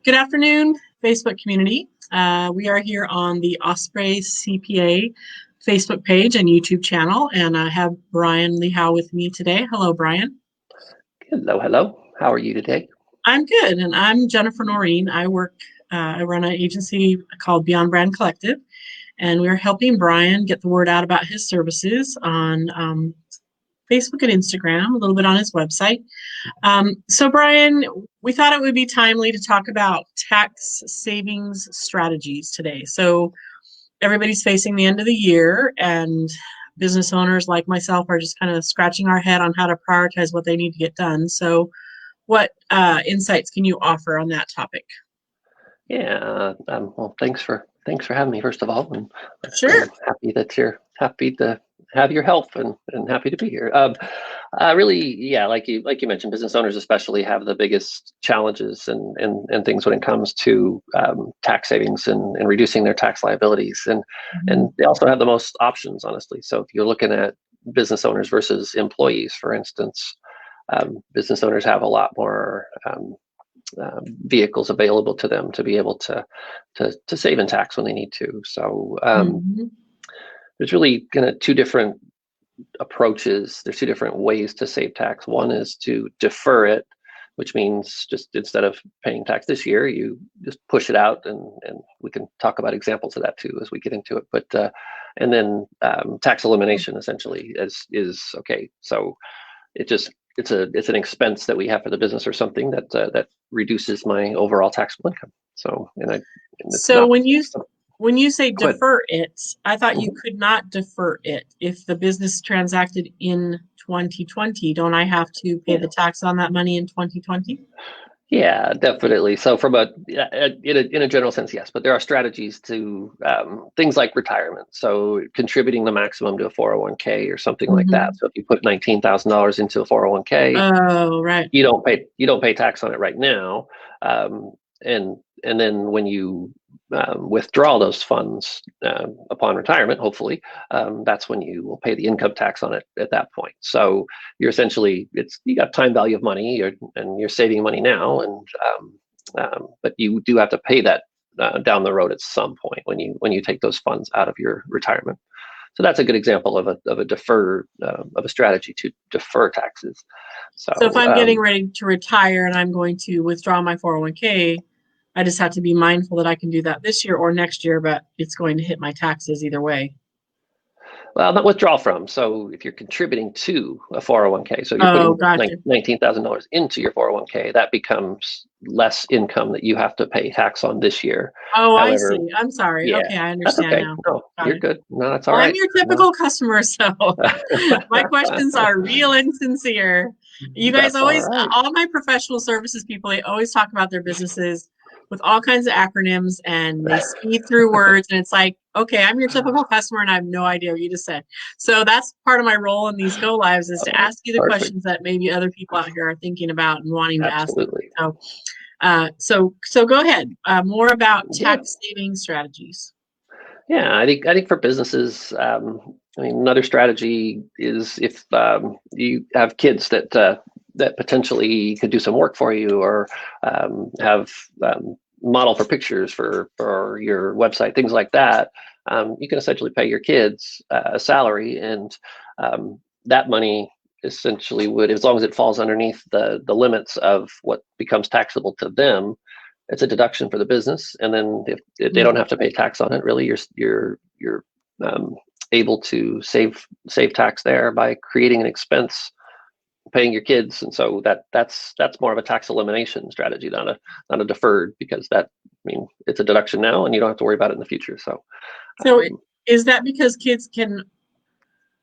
Good afternoon, Facebook community. We are here on the Osprey CPA Facebook page and YouTube channel, and I have Bryan Lichau with me today. Hello, Bryan. Hello, hello. How are you today? I'm good, and I'm Jennifer Noreen. I run an agency called Beyond Brand Collective, and we're helping Bryan get the word out about his services on Facebook and Instagram, a little bit on his website. So Bryan, we thought it would be timely to talk about tax savings strategies today. So everybody's facing the end of the year, and business owners like myself are just kind of scratching our head on how to prioritize what they need to get done. So what insights can you offer on that topic? Yeah. Well, thanks for having me, first of all, and Sure. I'm happy that you're happy to have your help and happy to be here. Really, yeah, like you mentioned, business owners especially have the biggest challenges and things when it comes to tax savings and reducing their tax liabilities, and they also have the most options, honestly. So if you're looking at business owners versus employees, for instance, business owners have a lot more vehicles available to them to be able to save in tax when they need to. So Mhm. there's really kind of two different approaches. There's two different ways to save tax. One is to defer it, which means just instead of paying tax this year, you just push it out, and we can talk about examples of that too as we get into it. But and then tax elimination essentially is okay. So it's an expense that we have for the business or something that reduces my overall taxable income. So and it's So not. when you say Go ahead. defer it, I thought you Mhm. could not defer it. If the business transacted in 2020, don't I have to pay Yeah. the tax on that money in 2020? Yeah, definitely. So from in a general sense, yes, but there are strategies to things like retirement. So contributing the maximum to a 401k or something like that. Hmm. So if you put $19,000 into a 401k, Oh, right. you don't pay tax on it right now, um, and then when you withdraw those funds upon retirement, hopefully, that's when you will pay the income tax on it at that point. So you're essentially you got time value of money, and you're saving money now, and but you do have to pay that down the road at some point when you take those funds out of your retirement. So that's a good example of a defer of a strategy to defer taxes. So if So I'm getting ready to retire and I'm going to withdraw my 401k, I just have to be mindful that I can do that this year or next year, but it's going to hit my taxes either way. well, not withdraw from. So if you're contributing to a 401k, so you're Oh, putting gotcha. $19,000 into your 401k, that becomes less income that you have to pay tax on this year. Oh, I However, see. I'm sorry. yeah, Okay, I that's understand okay. now. No, Got you're it. good. No, that's all Well, I'm right. your No. typical customer, so my questions are real and sincere. You guys That's all always, right. all my professional services people, they always talk about their businesses with all kinds of acronyms and they speed through words. And it's like, okay, I'm your typical customer and I have no idea what you just said. So that's part of my role in these go lives is to Oh, ask you the perfect. questions that maybe other people out here are thinking about and wanting to ask you. Absolutely. So go ahead. More about Yeah. tax saving strategies. Yeah, I think for businesses, I mean, another strategy is if you have kids that potentially could do some work for you, or have model for pictures for your website, things like that. You can essentially pay your kids a salary, and that money essentially would, as long as it falls underneath the limits of what becomes taxable to them, it's a deduction for the business, and then if they don't Mm. have to pay tax on it, really, you're um, able to save tax there by creating an expense, paying your kids, and so that's more of a tax elimination strategy, not a deferred, because I mean, it's a deduction now, and you don't have to worry about it in the future. So So um, is that because kids can,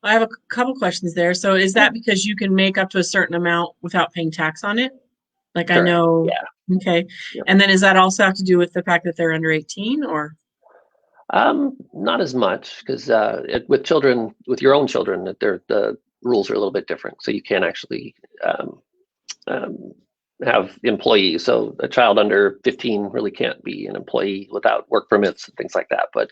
I have a couple questions there. So is yeah, that because you can make up to a certain amount without paying tax on it? Like I correct. know, Yeah. okay. Yep. And then does that also have to do with the fact that they're under 18 or? Not as much, because with children, with your own children, the rules are a little bit different. So you can't actually um, um, have employees. So a child under 15 really can't be an employee without work permits and things like that. But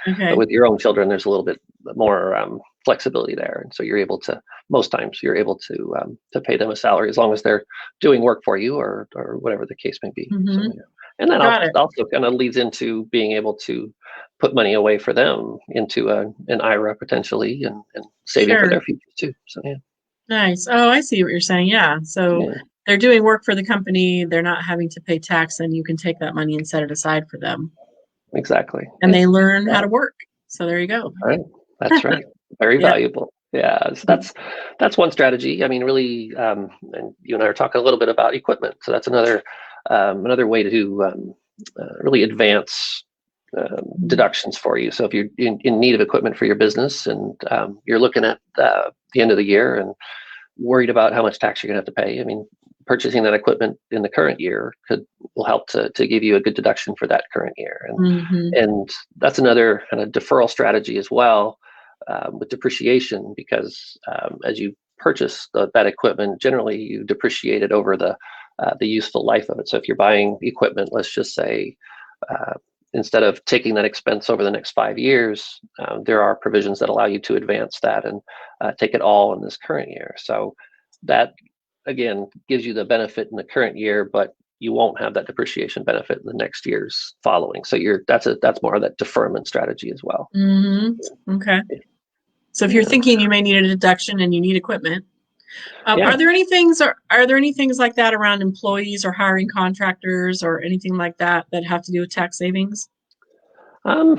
Okay. with your own children, there's a little bit more flexibility there, and so you're able to most times you're able to pay them a salary as long as they're doing work for you or whatever the case may be. So Mm-hmm. yeah. And that Got it. also kind of leads into being able to put money away for them into an IRA potentially and saving for Sure. their future too. So yeah, Nice. Oh, I see what you're saying. Yeah. So yeah, they're doing work for the company. They're not having to pay tax, and you can take that money and set it aside for them. exactly. And Yeah. they learn how Right. to work. So there you go. Right. That's right. Very Yeah. valuable. Yeah, so that's one strategy. I mean, really, and you and I are talking a little bit about equipment. So that's another way to really advance Mhm. deductions for you. So if you're in need of equipment for your business and you're looking at the end of the year and worried about how much tax you're going to have to pay, I mean, purchasing that equipment in the current year will help to give you a good deduction for that current year. Mhm. And that's another kind of deferral strategy as well with depreciation, because as you purchase that equipment, generally you depreciate it over the useful life of it. So if you're buying equipment, let's just say, uh, instead of taking that expense over the next 5 years, there are provisions that allow you to advance that and take it all in this current year. So that again gives you the benefit in the current year, but you won't have that depreciation benefit in the next years following. So that's more of that deferment strategy as well. Mhm. Okay. So if you're Yeah. thinking you may need a deduction and you need equipment, Yeah. are there any things like that around employees or hiring contractors or anything like that that have to do with tax savings? Um,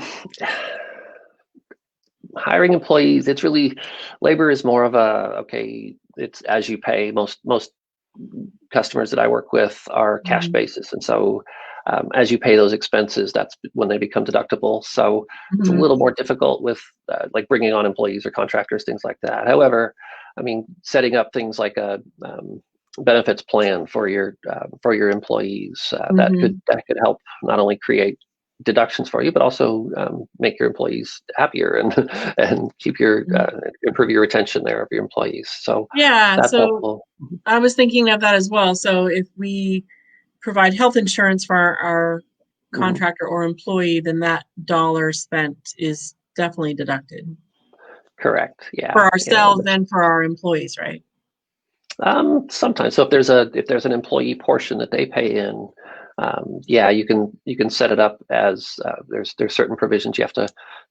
hiring employees, it's really labor is more of a okay, it's as you pay. Most customers that I work with are cash Mhm. basis, and so as you pay those expenses, that's when they become deductible. So it's a Mhm. little more difficult with like bringing on employees or contractors, things like that. However, I mean, setting up things like a benefits plan for your employees Mhm. that could help not only create deductions for you, but also make your employees happier and and keep your Mhm. improve your retention there of your employees. So Yeah, that's so helpful. I was thinking of that as well. So if we provide health insurance for our Mhm. contractor or employee, then that dollar spent is definitely deducted Correct. for Yeah. Yeah. ourselves and for our employees, right? Sometimes, so if there's an employee portion that they pay in, yeah, you can set it up as there's certain provisions you have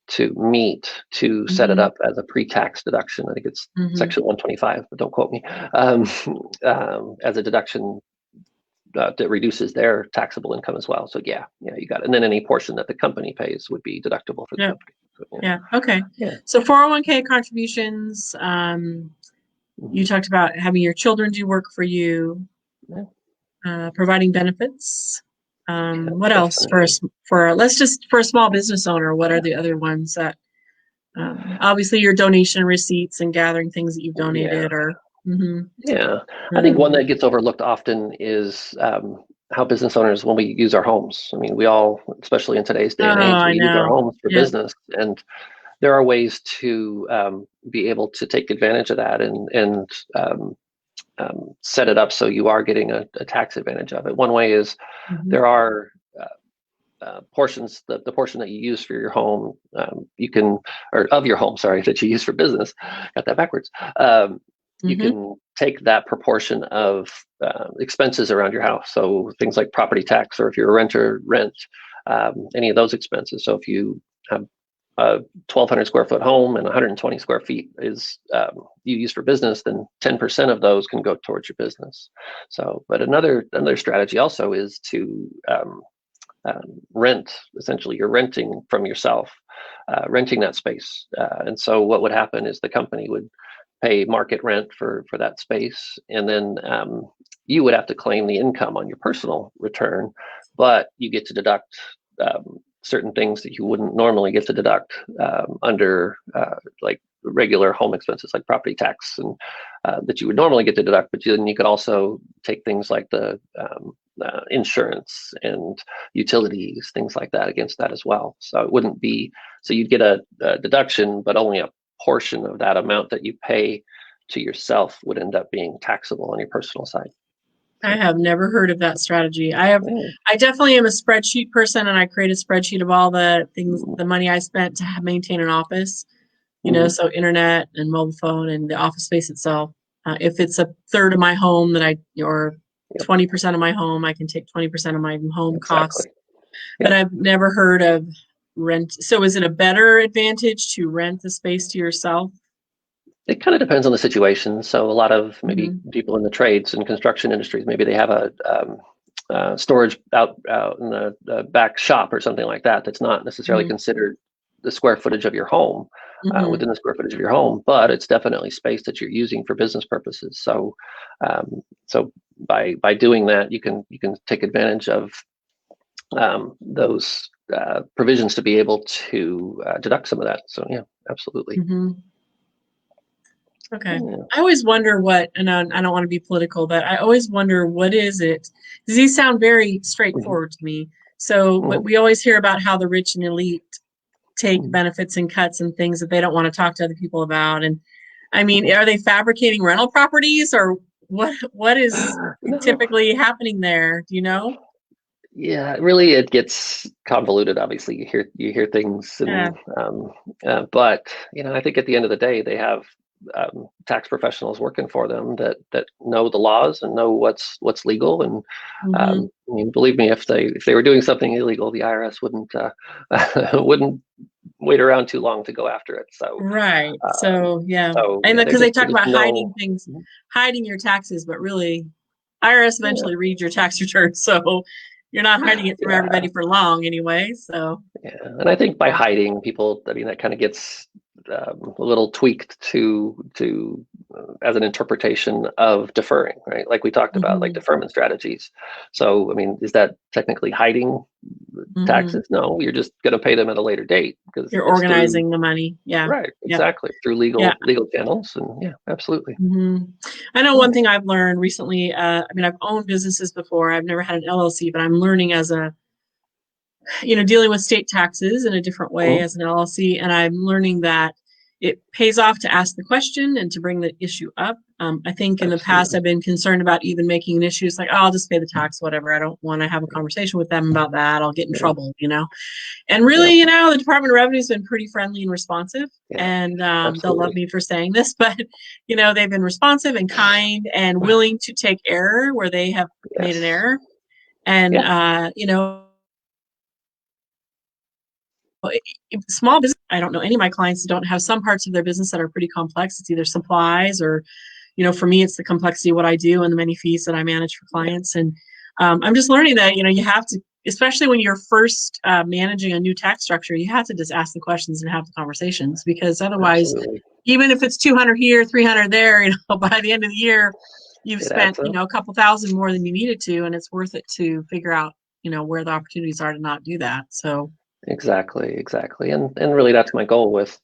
to meet to set it Hmm. up as a pre-tax deduction. I think it's Hmm. section 125, but don't quote me. As a deduction that reduces their taxable income as well. So yeah, yeah, you got it. And then any portion that the company pays would be deductible for the Yep. company. So, yeah, Yeah. Okay. yeah. So 401k contributions, you Mhm. talked about having your children do work for you, Yeah, providing benefits. yeah, What else for definitely. us let's just for a small business owner, what are the other ones that obviously your donation receipts and gathering things that you've Yeah. donated or mhm, Yeah, I think one um, that gets overlooked often is how business owners, when we use our homes. I mean, we all, especially in today's oh, day and age, I we use our know. homes for Yep. business, and there are ways to be able to take advantage of that and set it up so you are getting a tax advantage of it. One way is Mhm. there are portions, the portion that you use for your home, you can, or of your home, sorry, that you use for business, got that backwards. You Mhm. can take that proportion of expenses around your house. So things like property tax, or if you're a renter, rent, any of those expenses. So if you have a 1,200 square foot home and 120 square feet is you use for business, then 10% of those can go towards your business. So, but another strategy also is to rent. Essentially, you're renting from yourself, renting that space. And so what would happen is the company would pay market rent for that space, and then you would have to claim the income on your personal return, but you get to deduct certain things that you wouldn't normally get to deduct under like regular home expenses like property tax and that you would normally get to deduct, but then you could also take things like the insurance and utilities, things like that against that as well. So it wouldn't be, so you'd get a deduction, but only a portion of that amount that you pay to yourself would end up being taxable on your personal side. I have never heard of that strategy. Yeah. I definitely am a spreadsheet person, and I create a spreadsheet of all the things, Mhm. the money I spent to maintain an office, Mhm. so internet and mobile phone and the office space itself. If it's a third of my home or Yep. 20% of my home, I can take 20% of my home costs. Exactly. But Yep. I've never heard of rent. So is it a better advantage to rent the space to yourself? It kind of depends on the situation. So a lot of maybe Hmm. people in the trades and construction industries, maybe they have a storage out in the back shop or something like that. That's not necessarily Hmm. considered the square footage of your home, Hmm. within the square footage of your home, but it's definitely space that you're using for business purposes. So by doing that, you can take advantage of those provisions to be able to deduct some of that. So yeah, absolutely. Hmm. Okay. Yeah. I always wonder and I don't want to be political, but I always wonder what is it? Because these sound very Mhm. straightforward to me. So Mhm. we always hear about how the rich and elite take Mhm. benefits and cuts and things that they don't want to talk to other people about. And I mean, are they fabricating rental properties, or what is No. typically happening there? Do you know? Yeah, really, it gets convoluted. Obviously, you hear things, Yeah. but I think at the end of the day, they have tax professionals working for them that know the laws and know what's legal. And Hmm. I mean, believe me, if they were doing something illegal, the IRS wouldn't wouldn't wait around too long to go after it. So, Right. um, So yeah, so and yeah, because they they talk just about know. hiding things, hiding your taxes, but really, IRS Yeah, eventually reads your tax return, so you're not hiding it from yeah. everybody for long anyway. So Yeah, and I think by yeah. hiding people, I mean that kind of gets a little tweaked to as an interpretation of deferring, right? Like we talked about, like Hmm. deferment strategies. So, I mean, is that technically hiding Hmm. taxes? No, you're just going to pay them at a later date because You're it's through. organizing the money. Yeah. Right, Yeah. exactly, through Yeah. legal channels, and yeah, absolutely. Hmm. I know Yeah. one thing I've learned recently. I mean, I've owned businesses before. I've never had an LLC, but I'm learning as dealing with state taxes in a different way Mhm. as an LLC. And I'm learning that it pays off to ask the question and to bring the issue up. I think in the past, Absolutely. I've been concerned about even making issues like, oh, I'll just pay the tax, whatever. I don't want to have a conversation with them about that. I'll get in Yeah. trouble. And really, Yeah. the Department of Revenue has been pretty friendly and responsive. Yeah. And they'll love Absolutely. me for saying this, but they've been responsive and kind and willing to take error where they have made an Yes. error. And Yeah. small business, I don't know any of my clients that don't have some parts of their business that are pretty complex. It's either supplies or, for me, it's the complexity of what I do and the many fees that I manage for Yeah. clients. And I'm just learning that, you have to, especially when you're first managing a new tax structure, you have to just ask the questions and have the conversations, because otherwise, Absolutely. even if it's 200 here, 300 there, by the end of the year, you've It spent, adds up. a couple thousand more than you needed to, and it's worth it to figure out, where the opportunities are to not do that. So, Exactly, exactly, and really that's my goal with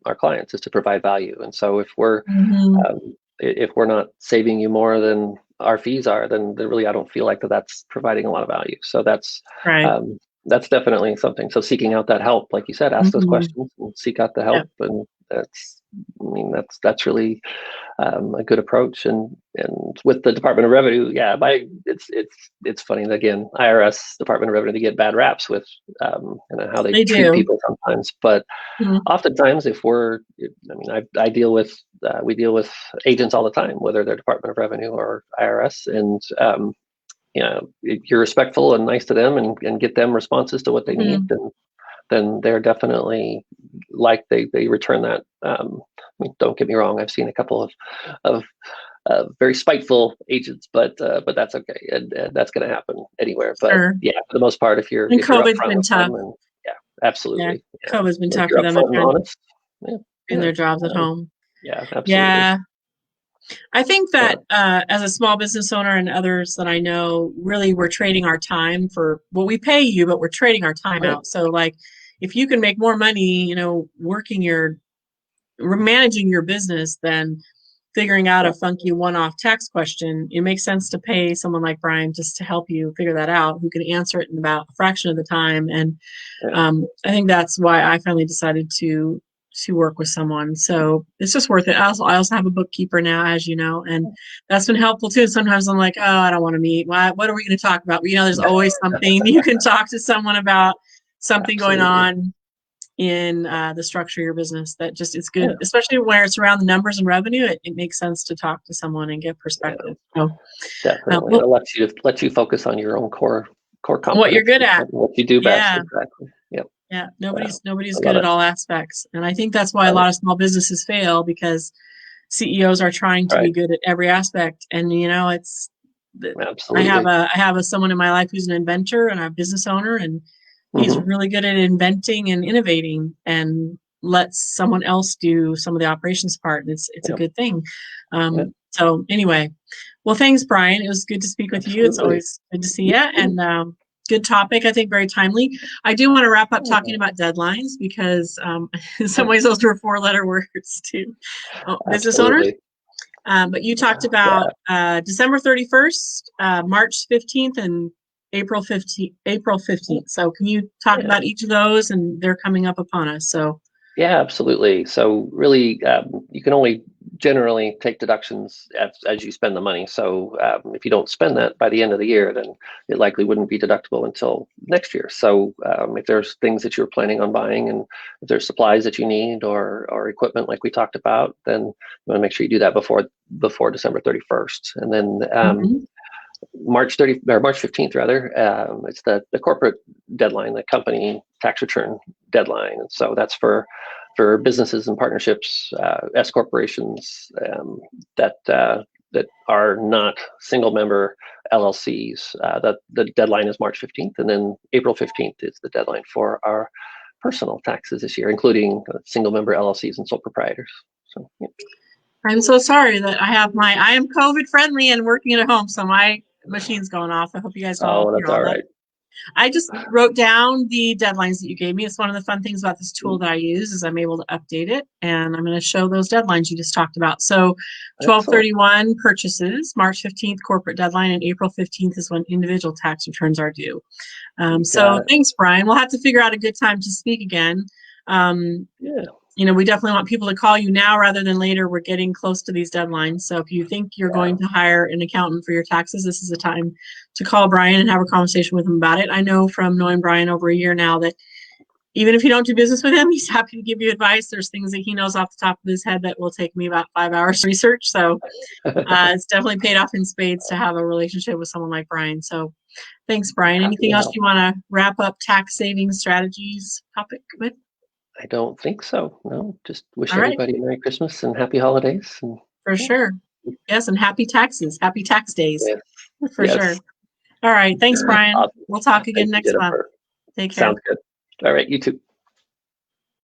our clients is to provide value. And so if mhm. if we're not saving you more than our fees are, then really I don't feel like that's providing a lot of value. So Right. that's definitely something. So seeking out that help, like you said, ask those Mhm. questions and seek out the Yeah. help, and I mean that's really a good approach. And with the Department of Revenue, yeah, it's funny that, again, IRS, Department of Revenue, they get bad raps with how they They treat do. people sometimes. But Mhm. oftentimes, I mean, I deal with we deal with agents all the time, whether they're Department of Revenue or IRS, and if you're respectful and nice to them and get them responses to what they need, Mhm. then they're definitely like they return that. I mean, don't get me wrong, I've seen a couple of very spiteful agents, but that's okay, and that's going to happen anywhere. But Sure. yeah, for the most part, And if you're COVID's upfront been with tough. them, and yeah, Yeah. absolutely, yeah, COVID's been if tough for you're them. They're upfront and trying to honest, yeah, do yeah, their jobs at um, home. yeah, absolutely, Yeah. I think that but as a small business owner and others that I know, really we're trading our time for what we pay you, but we're trading our time right, out. So, like, if you can make more money, managing your business than figuring out yeah, a funky one-off tax question, it makes sense to pay someone like Bryan just to help you figure that out, who can answer it in about a fraction of the time. And yeah, I think that's why I finally decided to to work with someone. So it's just worth it. I also have a bookkeeper now, as you know, and that's been helpful too. Sometimes I'm like, oh, I don't want to meet. What are we going to talk about? But, there's always something you can talk to someone about, something going on in the structure of your business that just it's good, especially where it's around the numbers and revenue. It makes sense to talk to someone and get perspective. So definitely, it lets you focus on your own core competence, what you're good at, what you do best. Exactly. Yep. Yeah, nobody's good at all aspects, and I think that's why a lot of small businesses fail, because CEOs are trying to be good at every aspect, and it's absolutely. I have someone in my life who's an inventor and a business owner, and he's really good at inventing and innovating, and lets someone else do some of the operations part, and it's a good thing. So anyway, well, thanks, Bryan. It was good to speak with you. It's always good to see you, and good topic. I think very timely. I do want to wrap up talking about deadlines, because in some ways those are 4-letter words to business owners. But you talked about December 31st, March 15th, and April 15th. So can you talk about each of those? And they're coming up upon us. So yeah, absolutely. So really, you can only generally take deductions as you spend the money. So if you don't spend that by the end of the year, then it likely wouldn't be deductible until next year. So if there's things that you're planning on buying, and if there's supplies that you need or equipment like we talked about, then you want to make sure you do that before December 31st. And then March 15th rather, it's the corporate deadline, the company tax return deadline. And so that's for businesses and partnerships, S corporations, that are not single member LLCs. The deadline is March 15th, and then April 15th is the deadline for our personal taxes this year, including single member LLCs and sole proprietors. So I'm so sorry that I am COVID friendly and working at home, so my machine's going off. I hope you guys don't that's all right. I just wrote down the deadlines that you gave me. It's one of the fun things about this tool that I use is I'm able to update it, and I'm going to show those deadlines you just talked about. So 12/31 purchases, March 15th corporate deadline, and April 15th is when individual tax returns are due. So thanks, Bryan. We'll have to figure out a good time to speak again. We definitely want people to call you now rather than later. We're getting close to these deadlines. So if you think you're going to hire an accountant for your taxes, this is the time to call Bryan and have a conversation with him about it. I know from knowing Bryan over a year now that even if you don't do business with him, he's happy to give you advice. There's things that he knows off the top of his head that will take me about 5 hours research. So it's definitely paid off in spades to have a relationship with someone like Bryan. So thanks, Bryan. Anything else you want to wrap up tax saving strategies topic with? I don't think so. No, just wish everybody a Merry Christmas and Happy Holidays. For sure. Yes, and happy taxes. Happy tax days. For sure. All right. Thanks, Bryan. We'll talk again next month. Take care. Sounds good. All right. You too.